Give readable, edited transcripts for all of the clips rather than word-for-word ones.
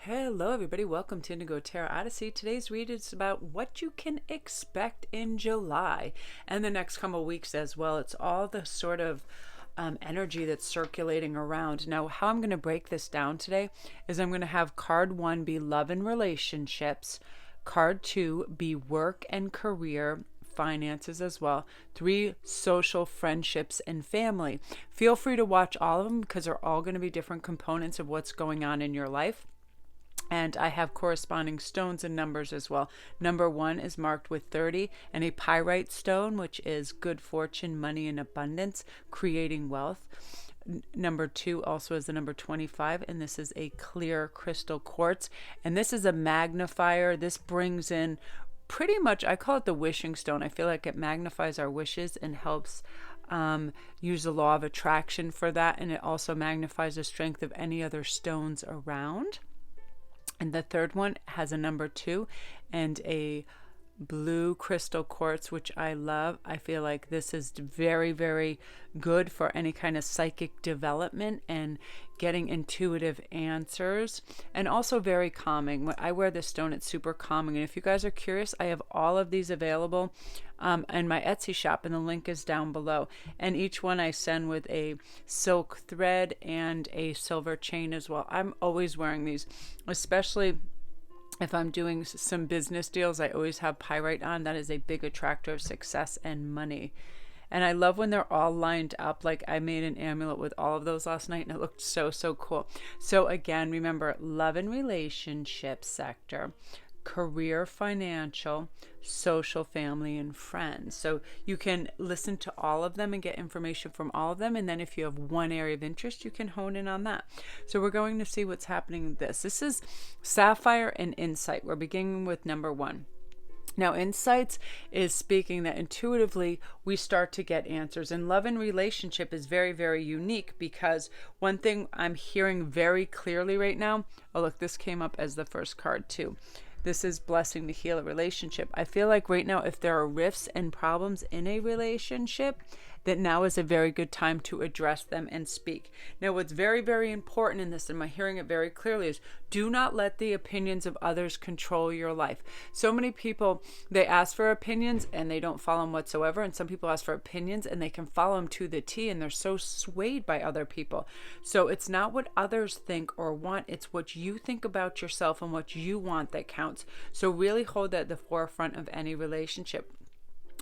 Hello, everybody. Welcome to Indigo Tarot Odyssey. Today's read is about what you can expect in July and the next couple of weeks as well. It's all the sort of energy that's circulating around. Now, how I'm going to break this down today is I'm going to have card 1 be love and relationships, card 2 be work and career, finances as well, 3 social friendships and family. Feel free to watch all of them because they're all going to be different components of what's going on in your life. And I have corresponding stones and numbers as well. Number 1 is marked with 30 and a pyrite stone, which is good fortune, money, and abundance, creating wealth. Number 2 also is the number 25, and this is a clear crystal quartz. And this is a magnifier. This brings in pretty much, I call it the wishing stone. I feel like it magnifies our wishes and helps use the law of attraction for that. And it also magnifies the strength of any other stones around. And the third one has a number 2 and a blue crystal quartz, which I love. I feel like this is very, very good for any kind of psychic development and getting intuitive answers, and also very calming. When I wear this stone, it's super calming. And if you guys are curious, I have all of these available in my Etsy shop, and the link is down below. And each one I send with a silk thread and a silver chain as well. I'm always wearing these, especially if I'm doing some business deals. I always have pyrite on. That is a big attractor of success and money. And I love when they're all lined up. Like I made an amulet with all of those last night and it looked so, so cool. So again, remember, love and relationship sector, career, financial, social, family, and friends. So you can listen to all of them and get information from all of them. And then if you have one area of interest, you can hone in on that. So we're going to see what's happening with this. This is Sapphire and Insight. We're beginning with number 1. Now, insights is speaking that intuitively we start to get answers. And love and relationship is very, very unique because one thing I'm hearing very clearly right now, oh, look, this came up as the first card too. This is blessing to heal a relationship. I feel like right now, if there are rifts and problems in a relationship, that now is a very good time to address them and speak. Now, what's very, very important in this, and I'm hearing it very clearly, is do not let the opinions of others control your life. So many people, they ask for opinions and they don't follow them whatsoever. And some people ask for opinions and they can follow them to the T, and they're so swayed by other people. So it's not what others think or want. It's what you think about yourself and what you want that counts. So really hold that at the forefront of any relationship,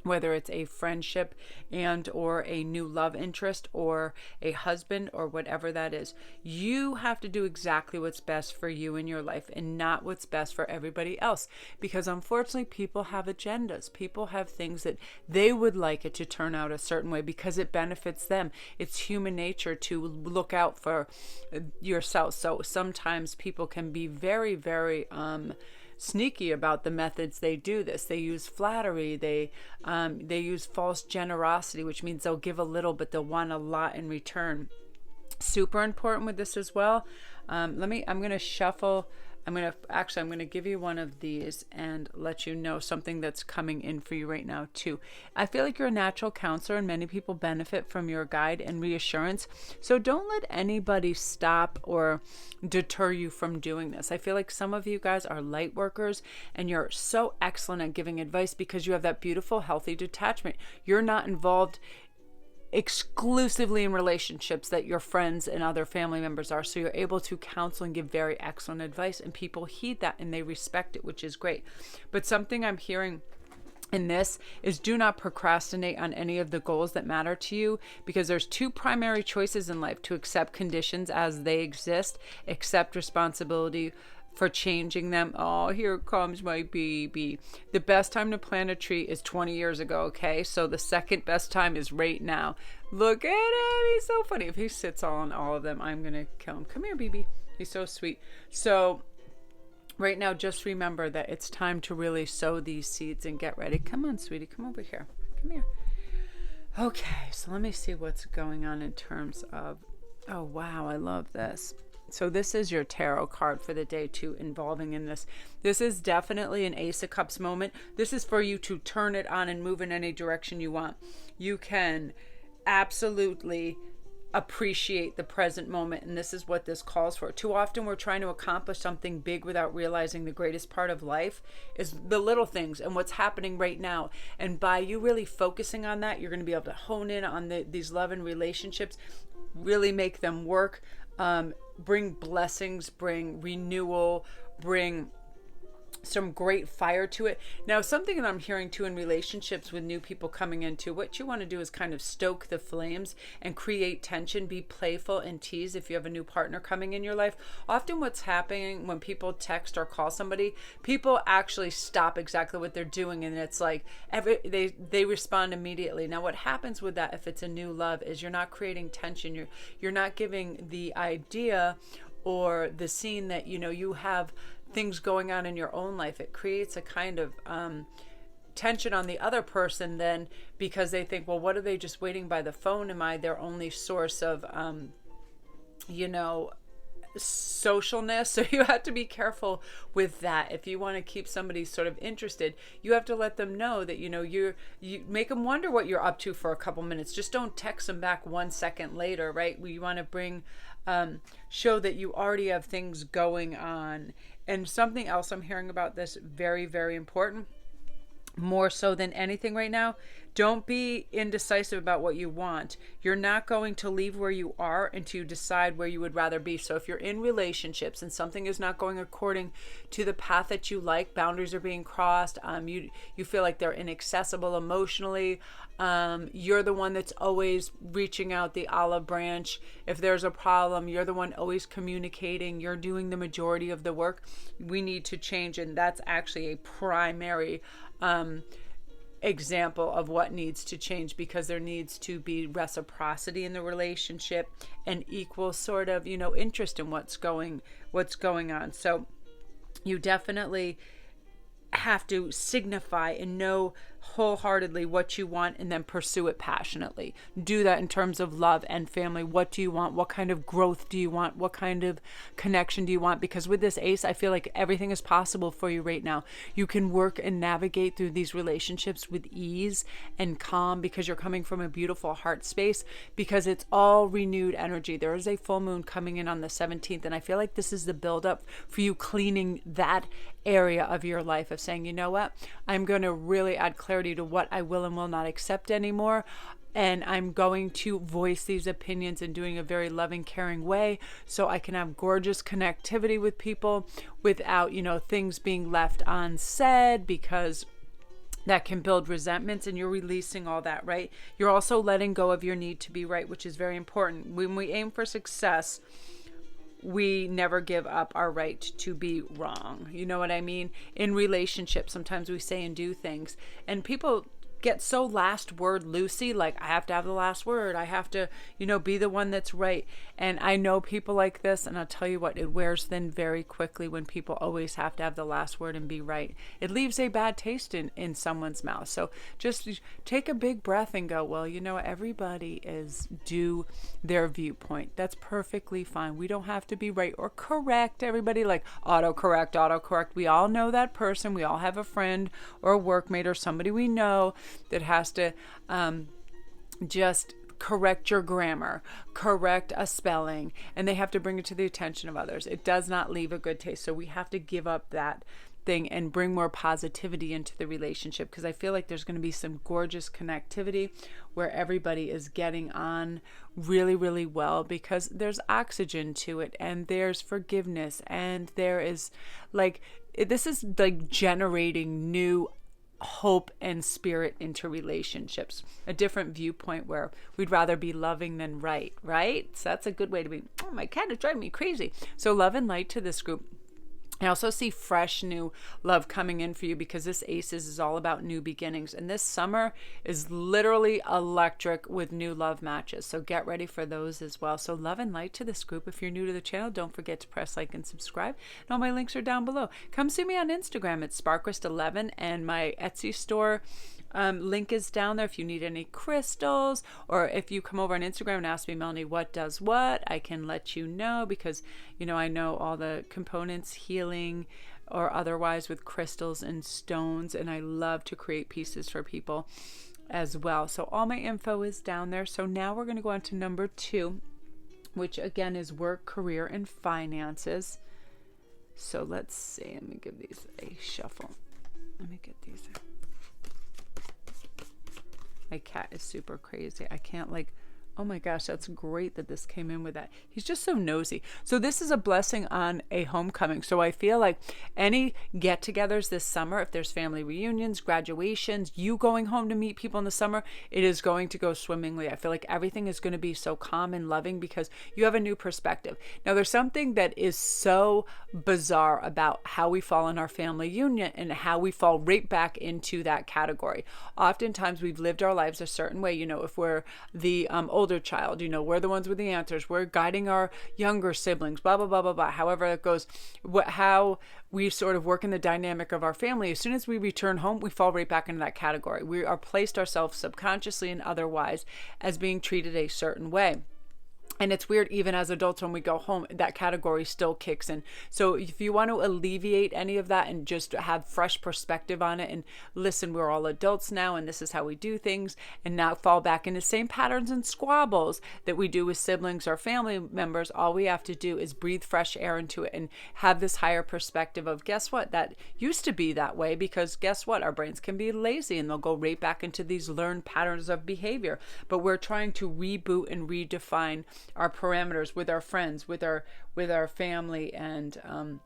whether it's a friendship and or a new love interest or a husband or whatever that is. You have to do exactly what's best for you in your life and not what's best for everybody else. Because unfortunately, people have agendas. People have things that they would like it to turn out a certain way because it benefits them. It's human nature to look out for yourself. So sometimes people can be very, very sneaky about the methods they do this. They use flattery. They use false generosity, which means they'll give a little, but they'll want a lot in return. Super important with this as well. I'm going to shuffle. I'm going to give you one of these and let you know something that's coming in for you right now too. I feel like you're a natural counselor and many people benefit from your guide and reassurance. So don't let anybody stop or deter you from doing this. I feel like some of you guys are light workers and you're so excellent at giving advice because you have that beautiful, healthy detachment. You're not involved exclusively in relationships that your friends and other family members are. So you're able to counsel and give very excellent advice, and people heed that and they respect it, which is great. But something I'm hearing in this is do not procrastinate on any of the goals that matter to you, because there's 2 primary choices in life: to accept conditions as they exist, accept responsibility for changing them. Oh, here comes my baby. The best time to plant a tree is 20 years ago, okay? So the second best time is right now. Look at him. He's so funny. If he sits on all of them, I'm going to kill him. Come here, baby. He's so sweet. So right now, just remember that it's time to really sow these seeds and get ready. Come on, sweetie. Come over here. Come here. Okay, so let me see what's going on in terms of... Oh, wow. I love this. So this is your tarot card for the day too, involving in this. This is definitely an Ace of Cups moment. This is for you to turn it on and move in any direction you want. You can absolutely appreciate the present moment. And this is what this calls for. Too often we're trying to accomplish something big without realizing the greatest part of life is the little things and what's happening right now. And by you really focusing on that, you're going to be able to hone in on these love and relationships, really make them work, bring blessings, bring renewal, bring some great fire to it. Now, something that I'm hearing too in relationships with new people coming into, what you want to do is kind of stoke the flames and create tension, be playful and tease if you have a new partner coming in your life. Often what's happening when people text or call somebody, people actually stop exactly what they're doing, and it's like they respond immediately. Now, what happens with that if it's a new love is you're not creating tension. You're not giving the idea or the scene that you have things going on in your own life. It creates a kind of tension on the other person then, because they think, well, what are they just waiting by the phone? Am I their only source of socialness? So you have to be careful with that. If you want to keep somebody sort of interested, you have to let them know that you make them wonder what you're up to for a couple minutes. Just don't text them back 1 second later, right? You want to bring show that you already have things going on. And something else I'm hearing about this, very, very important, more so than anything right now, don't be indecisive about what you want. You're not going to leave where you are until you decide where you would rather be. So if you're in relationships and something is not going according to the path that you like, boundaries are being crossed, you feel like they're inaccessible emotionally, you're the one that's always reaching out the olive branch. If there's a problem, you're the one always communicating, you're doing the majority of the work. We need to change, and that's actually a primary example of what needs to change, because there needs to be reciprocity in the relationship and equal sort of interest in what's going on. So you definitely have to signify and know wholeheartedly what you want, and then pursue it passionately. Do that in terms of love and family. What do you want? What kind of growth do you want? What kind of connection do you want? Because with this ace, I feel like everything is possible for you right now. You can work and navigate through these relationships with ease and calm, because you're coming from a beautiful heart space, because it's all renewed energy. There is a full moon coming in on the 17th, and I feel like this is the buildup for you cleaning that area of your life, of saying, you know what, I'm going to really add clarity to what I will and will not accept anymore, and I'm going to voice these opinions in doing a very loving, caring way, so I can have gorgeous connectivity with people without things being left unsaid, because that can build resentments, and you're releasing all that, right? You're also letting go of your need to be right, which is very important. When we aim for success, we never give up our right to be wrong. You know what I mean? In relationships, sometimes we say and do things, and people get so last word loosey, like I have to have the last word. I have to, be the one that's right. And I know people like this, and I'll tell you what, it wears thin very quickly when people always have to have the last word and be right. It leaves a bad taste in someone's mouth. So just take a big breath and go, well, everybody is due their viewpoint. That's perfectly fine. We don't have to be right or correct. Everybody like autocorrect. We all know that person. We all have a friend or a workmate or somebody we know that has to just correct your grammar, correct a spelling, and they have to bring it to the attention of others. It does not leave a good taste. So we have to give up that thing and bring more positivity into the relationship, because I feel like there's going to be some gorgeous connectivity where everybody is getting on really, really well, because there's oxygen to it, and there's forgiveness, and there is this is generating new hope and spirit into relationships, a different viewpoint where we'd rather be loving than right? So that's a good way to be. Oh, my cat is driving me crazy. So love and light to this group. I also see fresh new love coming in for you, because this Aces is all about new beginnings. And this summer is literally electric with new love matches. So get ready for those as well. So love and light to this group. If you're new to the channel, don't forget to press like and subscribe. And all my links are down below. Come see me on Instagram at Sparkrist11, and my Etsy store link is down there if you need any crystals, or if you come over on Instagram and ask me, Melanie, what does what, I can let you know, because I know all the components, healing or otherwise, with crystals and stones, and I love to create pieces for people as well. So all my info is down there. So now we're going to go on to number 2, which again is work, career, and finances. So let's see. Let me give these a shuffle. Let me get these. My cat is super crazy. I can't oh my gosh, that's great that this came in with that. He's just so nosy. So this is a blessing on a homecoming. So I feel like any get-togethers this summer, if there's family reunions, graduations, you going home to meet people in the summer, it is going to go swimmingly. I feel like everything is going to be so calm and loving because you have a new perspective. Now, there's something that is so bizarre about how we fall in our family union and how we fall right back into that category. Oftentimes, we've lived our lives a certain way. If we're the older child, we're the ones with the answers, we're guiding our younger siblings, blah blah blah blah blah, however it goes, how we sort of work in the dynamic of our family. As soon as we return home, we fall right back into that category. We are placed ourselves subconsciously and otherwise as being treated a certain way. And it's weird, even as adults, when we go home, that category still kicks in. So if you want to alleviate any of that and just have fresh perspective on it and listen, we're all adults now and this is how we do things, and not fall back into the same patterns and squabbles that we do with siblings or family members, all we have to do is breathe fresh air into it and have this higher perspective of, guess what, that used to be that way, because guess what, our brains can be lazy and they'll go right back into these learned patterns of behavior. But we're trying to reboot and redefine our parameters with our friends, with our family, and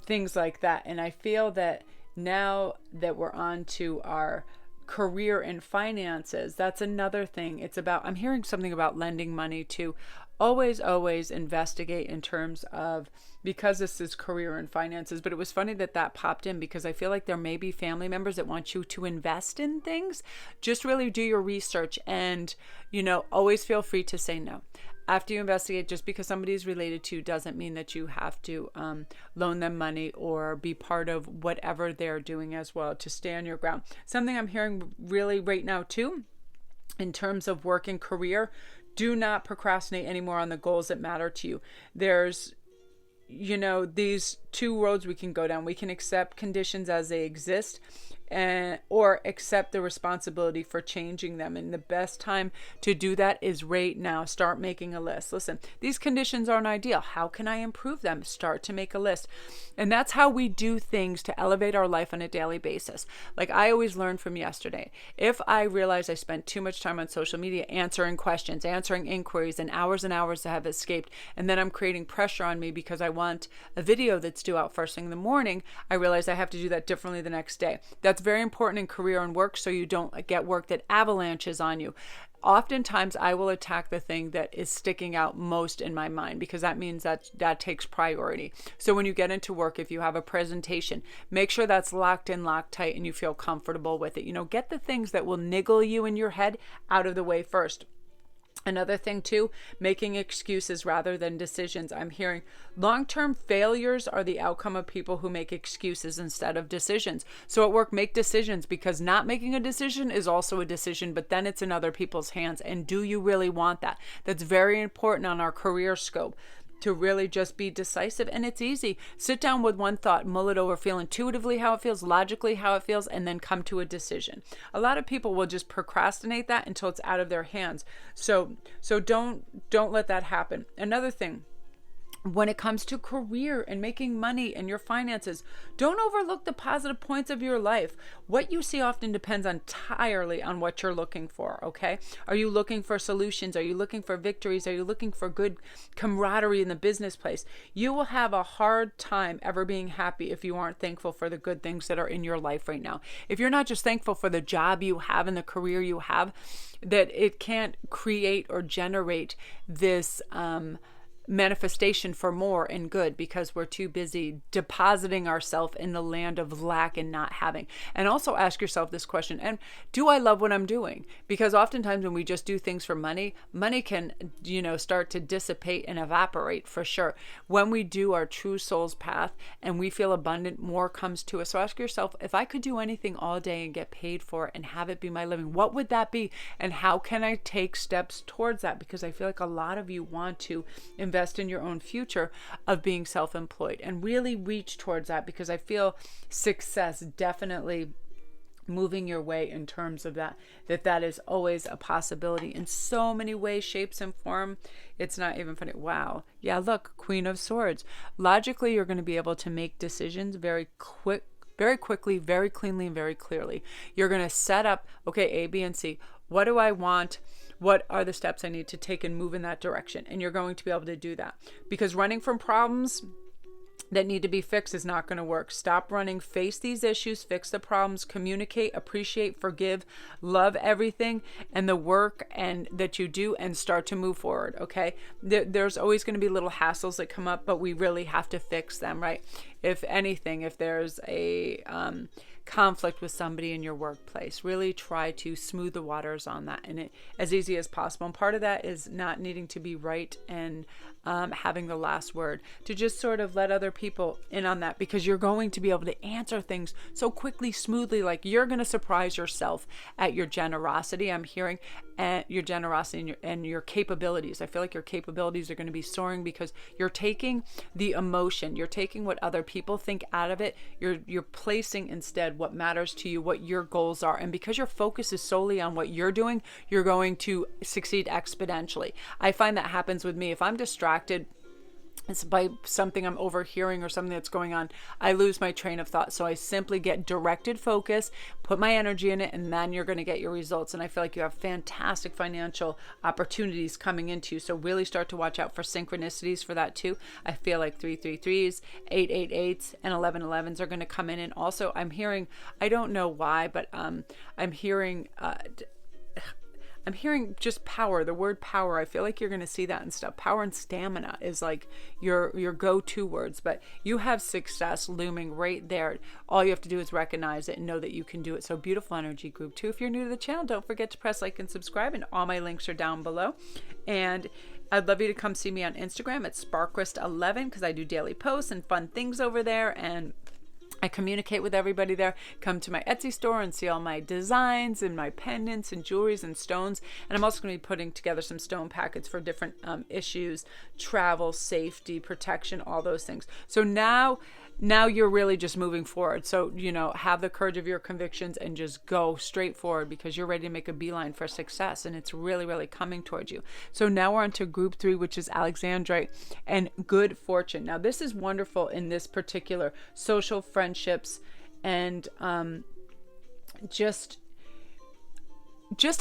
things like that. And I feel that now that we're on to our career and finances, that's another thing. It's about, I'm hearing something about lending money to always investigate in terms of, because this is career and finances. But it was funny that popped in, because I feel like there may be family members that want you to invest in things. Just really do your research and, always feel free to say no. After you investigate, just because somebody is related to you doesn't mean that you have to loan them money or be part of whatever they're doing as well, to stand your ground. Something I'm hearing really right now too, in terms of work and career, do not procrastinate anymore on the goals that matter to you. There's, these two roads we can go down. We can accept conditions as they exist, or accept the responsibility for changing them. And the best time to do that is right now. Start making a list. Listen, these conditions aren't ideal. How can I improve them? Start to make a list. And that's how we do things to elevate our life on a daily basis. Like I always learned from yesterday. If I realize I spent too much time on social media answering questions, answering inquiries, and hours have escaped, and then I'm creating pressure on me because I want a video that's due out first thing in the morning, I realize I have to do that differently the next day. That's very important in career and work, so you don't get work that avalanches on you. Oftentimes, I will attack the thing that is sticking out most in my mind, because that means that takes priority. So when you get into work, if you have a presentation, make sure that's locked in, locked tight, and you feel comfortable with it. Get the things that will niggle you in your head out of the way first. Another thing too, making excuses rather than decisions. I'm hearing long-term failures are the outcome of people who make excuses instead of decisions. So at work, make decisions, because not making a decision is also a decision, but then it's in other people's hands. And do you really want that? That's very important on our career scope, to really just be decisive. And it's easy. Sit down with one thought, mull it over, feel intuitively how it feels, logically how it feels, and then come to a decision. A lot of people will just procrastinate that until it's out of their hands. So don't let that happen. Another thing, when it comes to career and making money and your finances, don't overlook the positive points of your life. What you see often depends entirely on what you're looking for, okay? Are you looking for solutions? Are you looking for victories? Are you looking for good camaraderie in the business place? You will have a hard time ever being happy if you aren't thankful for the good things that are in your life right now. If you're not just thankful for the job you have and the career you have, that it can't create or generate this manifestation for more and good, because we're too busy depositing ourselves in the land of lack and not having. And also ask yourself this question, and do I love what I'm doing? Because oftentimes when we just do things for money can, start to dissipate and evaporate for sure. When we do our true soul's path and we feel abundant, more comes to us. So ask yourself, if I could do anything all day and get paid for it and have it be my living, what would that be? And how can I take steps towards that? Because I feel like a lot of you want to invest in your own future of being self-employed and really reach towards that, because I feel success definitely moving your way in terms of that is always a possibility in so many ways, shapes, and form. It's not even funny. Wow. Yeah, look, Queen of Swords. Logically, you're going to be able to make decisions very quickly, very cleanly, and very clearly. You're going to set up, okay, A, B, and C. What do I want? What are the steps I need to take and move in that direction? And you're going to be able to do that, because running from problems that need to be fixed is not going to work. Stop running, face these issues, fix the problems, communicate, appreciate, forgive, love everything and the work and that you do, and start to move forward. Okay. There's always going to be little hassles that come up, but we really have to fix them, right? If anything, if there's a conflict with somebody in your workplace, really try to smooth the waters on that, and it as easy as possible. And part of that is not needing to be right and having the last word, to just sort of let other people in on that, because you're going to be able to answer things so quickly, smoothly, like you're going to surprise yourself at your generosity. I'm hearing at your generosity and your capabilities. I feel like your capabilities are going to be soaring, because you're taking the emotion, you're taking what other people think out of it, you're placing instead what matters to you, what your goals are. And because your focus is solely on what you're doing, you're going to succeed exponentially. I find that happens with me. If I'm distracted, it's by something I'm overhearing or something that's going on, I lose my train of thought. So I simply get directed focus, put my energy in it, and then you're going to get your results. And I feel like you have fantastic financial opportunities coming into you. So really start to watch out for synchronicities for that too. I feel like 333s, 888s, and 1111s are going to come in. And also I'm hearing, I don't know why, but I'm hearing just power, the word power. I feel like you're going to see that and stuff. Power and stamina is like your go-to words, but you have success looming right there. All you have to do is recognize it and know that you can do it. So beautiful energy, group 2. If you're new to the channel, don't forget to press like and subscribe, and all my links are down below. And I'd love you to come see me on Instagram at Sparkrist11, because I do daily posts and fun things over there, and I communicate with everybody there. Come to my Etsy store and see all my designs and my pendants and jewelries and stones. And I'm also going to be putting together some stone packets for different issues, travel, safety, protection, all those things. So now you're really just moving forward. So, have the courage of your convictions and just go straight forward, because you're ready to make a beeline for success, and it's really, really coming towards you. So now we're on to group 3, which is Alexandrite and good fortune. Now this is wonderful in this particular social friendships and just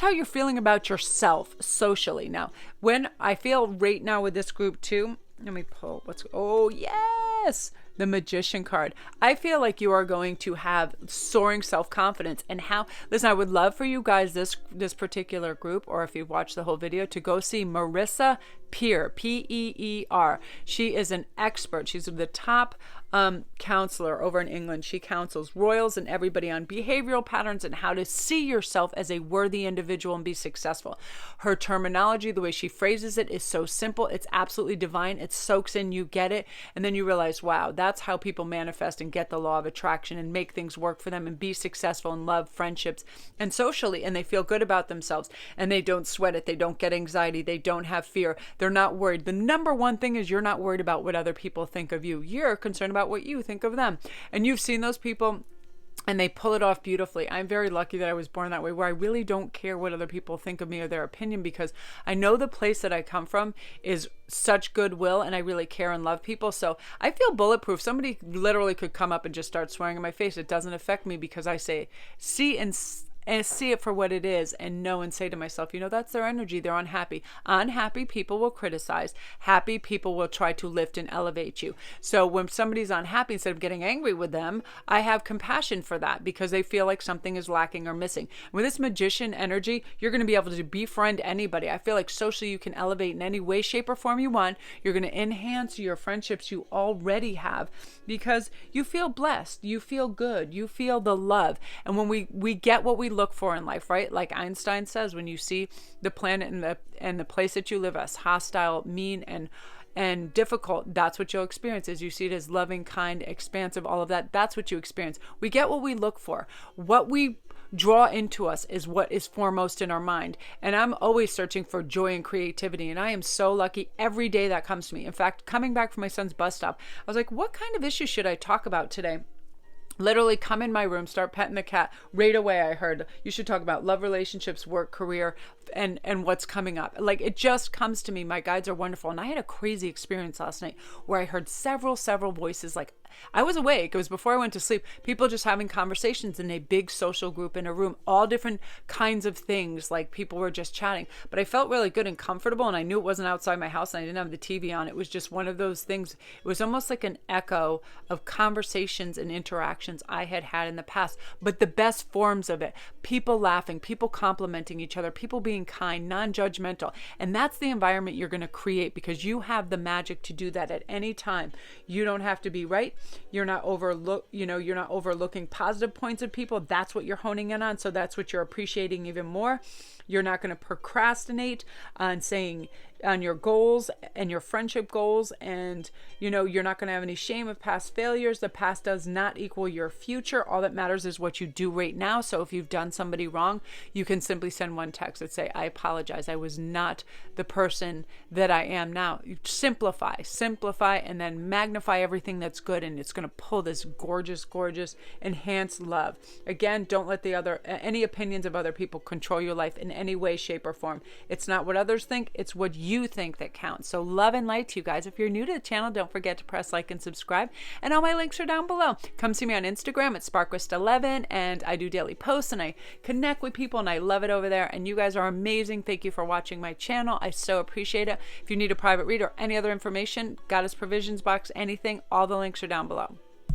how you're feeling about yourself socially. Now, when I feel right now with this group 2, let me pull oh yes, the Magician card. I feel like you are going to have soaring self-confidence. And listen, I would love for you guys, this particular group, or if you've watched the whole video, to go see Marissa Peer, P-E-E-R. She is an expert. She's the top counselor over in England. She counsels royals and everybody on behavioral patterns and how to see yourself as a worthy individual and be successful. Her terminology, the way she phrases it, is so simple. It's absolutely divine. It soaks in, you get it, and then you realize, wow, that's how people manifest and get the law of attraction and make things work for them and be successful in love, friendships, and socially, and they feel good about themselves, and they don't sweat it. They don't get anxiety. They don't have fear. They're not worried. The number one thing is you're not worried about what other people think of you. You're concerned about what you think of them. And you've seen those people, and they pull it off beautifully. I'm very lucky that I was born that way, where I really don't care what other people think of me or their opinion, because I know the place that I come from is such goodwill, and I really care and love people. So I feel bulletproof. Somebody literally could come up and just start swearing in my face. It doesn't affect me, because I see it for what it is, and know and say to myself, that's their energy. They're unhappy. Unhappy people will criticize. Happy people will try to lift and elevate you. So when somebody's unhappy, instead of getting angry with them, I have compassion for that, because they feel like something is lacking or missing. With this Magician energy, you're going to be able to befriend anybody. I feel like socially you can elevate in any way, shape, or form you want. You're going to enhance your friendships you already have, because you feel blessed. You feel good. You feel the love. And when we get what we look for in life, right? Like Einstein says, when you see the planet and the place that you live as hostile, mean, and difficult, that's what you'll experience. As you see it as loving, kind, expansive, all of that, that's what you experience. We get what we look for. What we draw into us is what is foremost in our mind. And I'm always searching for joy and creativity, and I am so lucky every day that comes to me. In fact, coming back from my son's bus stop, I was like, what kind of issues should I talk about today? literally come in my room, start petting the cat. Right away I heard, you should talk about love, relationships, work, career, and what's coming up. Like, it just comes to me. My guides are wonderful. And I had a crazy experience last night where I heard several voices. Like, I was awake. It was before I went to sleep. People just having conversations in a big social group in a room, all different kinds of things. Like, people were just chatting, but I felt really good and comfortable. And I knew it wasn't outside my house and I didn't have the TV on. It was just one of those things. It was almost like an echo of conversations and interactions I had had in the past, but the best forms of it. People laughing, people complimenting each other, people being kind, non-judgmental. And that's the environment you're going to create, because you have the magic to do that at any time. You don't have to be right. You're not you're not overlooking positive points of people. That's what you're honing in on. So that's what you're appreciating even more. You're not going to procrastinate on saying on your goals and your friendship goals, and you're not going to have any shame of past failures. The past does not equal your future. All that matters is what you do right now. So if you've done somebody wrong, you can simply send one text and say, I apologize. I was not the person that I am now. You simplify, and then magnify everything that's good, and it's going to pull this gorgeous enhanced love. Again, don't let any opinions of other people control your life in any way, shape, or form. It's not what others think, it's what you think that counts. So love and light to you guys. If you're new to the channel, don't forget to press like and subscribe. And all my links are down below. Come see me on Instagram at Sparkwist11, and I do daily posts and I connect with people, and I love it over there. And you guys are amazing. Thank you for watching my channel. I so appreciate it. If you need a private read or any other information, Goddess Provisions box, anything, all the links are down below.